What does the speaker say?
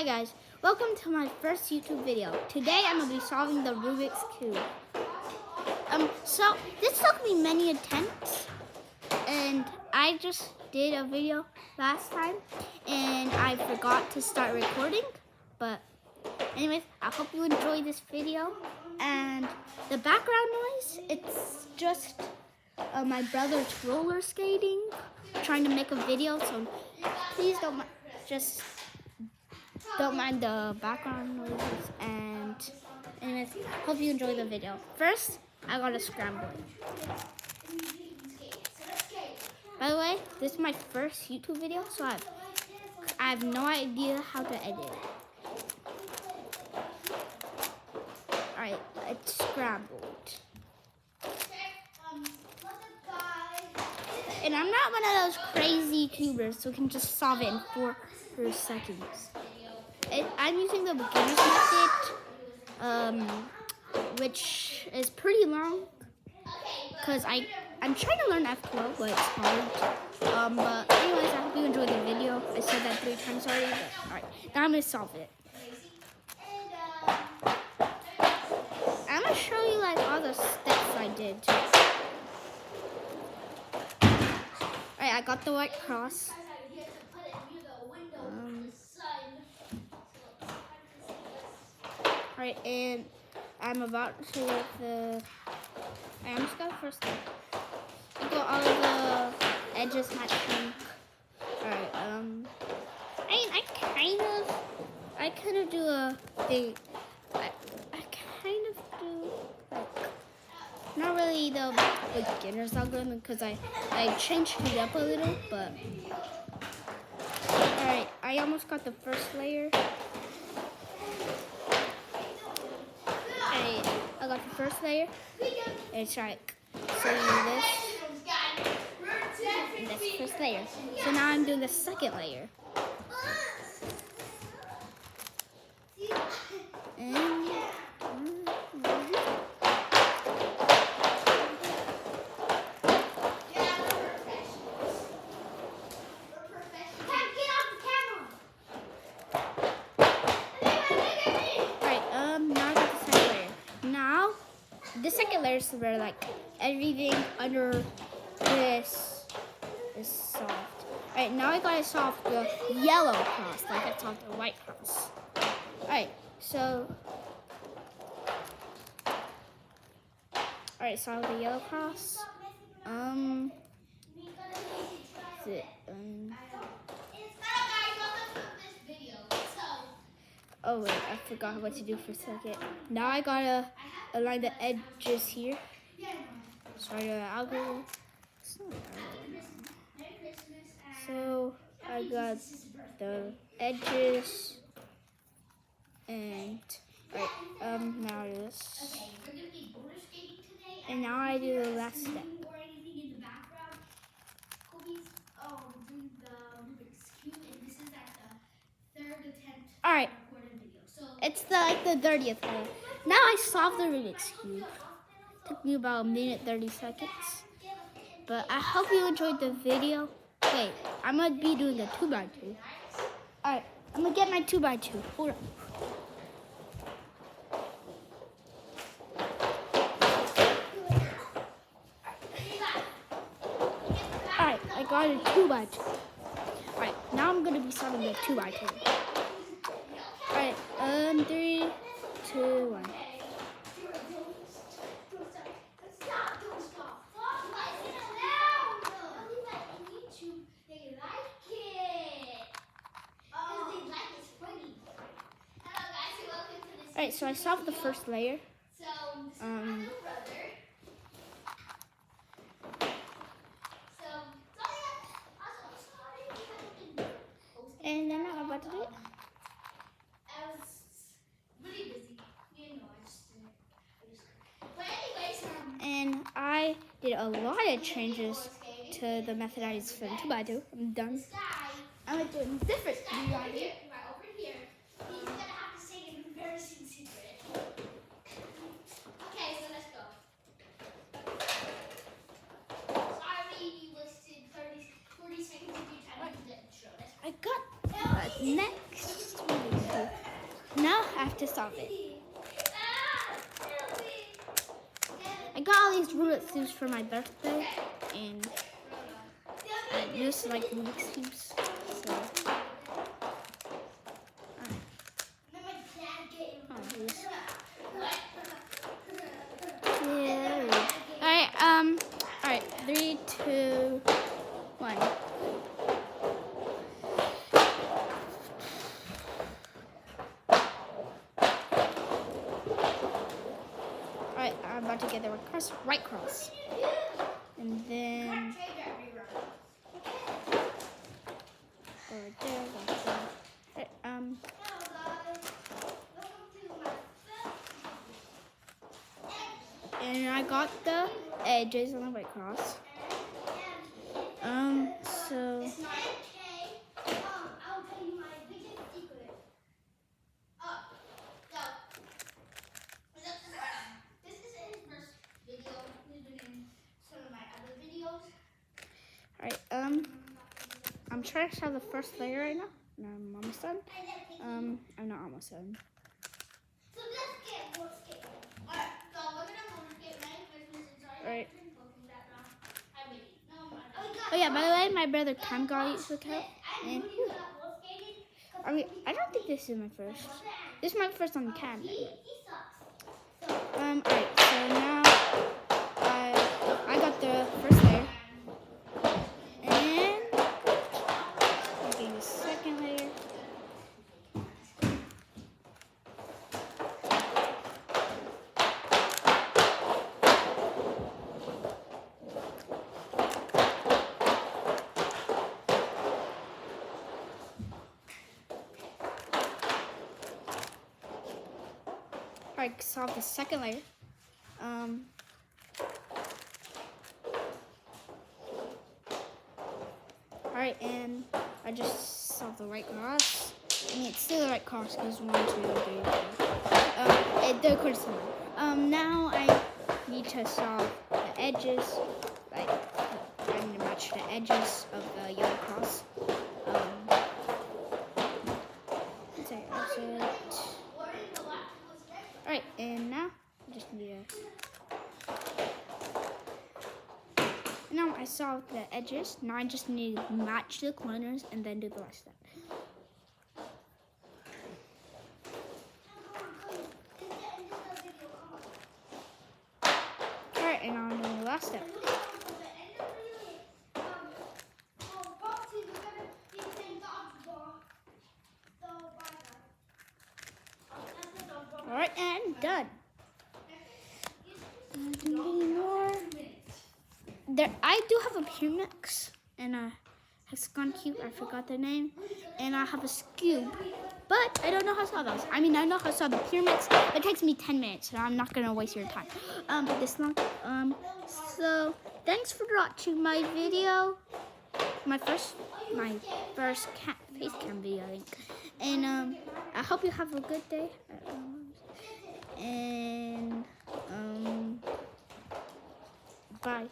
Hi guys, welcome to my first YouTube video. Today I'm going to be solving the Rubik's Cube. So this took me many attempts, and I just did a video last time and I forgot to start recording. But anyways, I hope you enjoy this video. And the background noise, it's just my brother's roller skating, trying to make a video, so please don't mind the background noises. And anyways, hope you enjoy the video. First, I gotta scramble it. By the way, this is my first YouTube video, so I have no idea how to edit it. Alright, it's scrambled. And I'm not one of those crazy tubers who can just solve it in 4 seconds. I'm using the beginner's method, which is pretty long, because I'm trying to learn F12, but it's hard. But anyways, I hope you enjoyed the video. I said that 3 times already, but alright, now I'm going to solve it. I'm going to show you like all the steps I did. Alright, I got the white cross. Alright, and I'm about to let I almost got the first step. I got all of the edges not shrink. Alright, I kind of do a thing. I kind of do like not really the beginner's algorithm, because I changed it up a little, but alright, I almost got the first layer. I got the first layer. It's like, so this, and that's the first layer. So now I'm doing the second layer. The second layer is where like everything under this is soft. Alright, now I gotta solve the yellow cross, like I solved the white cross. Alright, so solve the yellow cross. Oh wait, I forgot what to do for a second. Now I gotta align the edges here. Sorry, the algorithm. So I got the edges, and now this, and now I do the last step. All right. It's like the 30th layer. Now I solved the Rubik's Cube. Took me about 1:30 seconds. But I hope you enjoyed the video. Wait, I'm going to be doing a 2x2. Alright, I'm going to get my 2x2. Hold on. Alright, I got a 2x2. Alright, now I'm going to be solving the 2x2. Alright, 3, 2, 1. Alright, so I solved the first layer. And then I'm about to do it. And I did a lot of changes to the method I used for the 2x2. I'm done. I'm going to do a different 2x2. Okay, so let's go. Sorry, you listed 40 seconds of your time. I got next. Now I have to solve it. I got all these Rubik's cubes for my birthday, and I just like Rubik's cubes. So, alright, 3, 2, 1. Alright, I'm about to get the right cross. And then go right there, right there. Alright, and I got the edges on the white cross. So I'll tell you my biggest secret. This is his first video. He's been in some of my other videos. alright, I'm trying to solve the first layer right now. And I'm almost done. I'm not almost done. So let's get more skate. Alright, so we're gonna roller skate. Merry Christmas and sorry. Alright. Oh yeah, by the way, my brother Cam got his account. And I don't think this is my first. This is my first on Cam. Alright, so now I got the first layer. And I'm getting the second layer. I solved the second layer. Alright, and I just solved the right cross. I mean, it's still the right cross because 1, 2, 3, 4. The corner is one. Now I need to solve the edges. Like, I need to match the edges of the yellow cross. That's it. Alright, and now I just need to... Now I solved the edges. Now I just need to match the corners and then do the last step. Alright, and now I'm doing the last step. Alright, and done. More. There, I do have a Pyrmix and a hexagon cube. I forgot the name. And I have a cube, but I don't know how to solve those. I mean, I know how to solve the Pyrmix, but it takes me 10 minutes, so I'm not gonna waste your time. This long. So thanks for watching my video. My first face cam video, I think. And I hope you have a good day. And bye.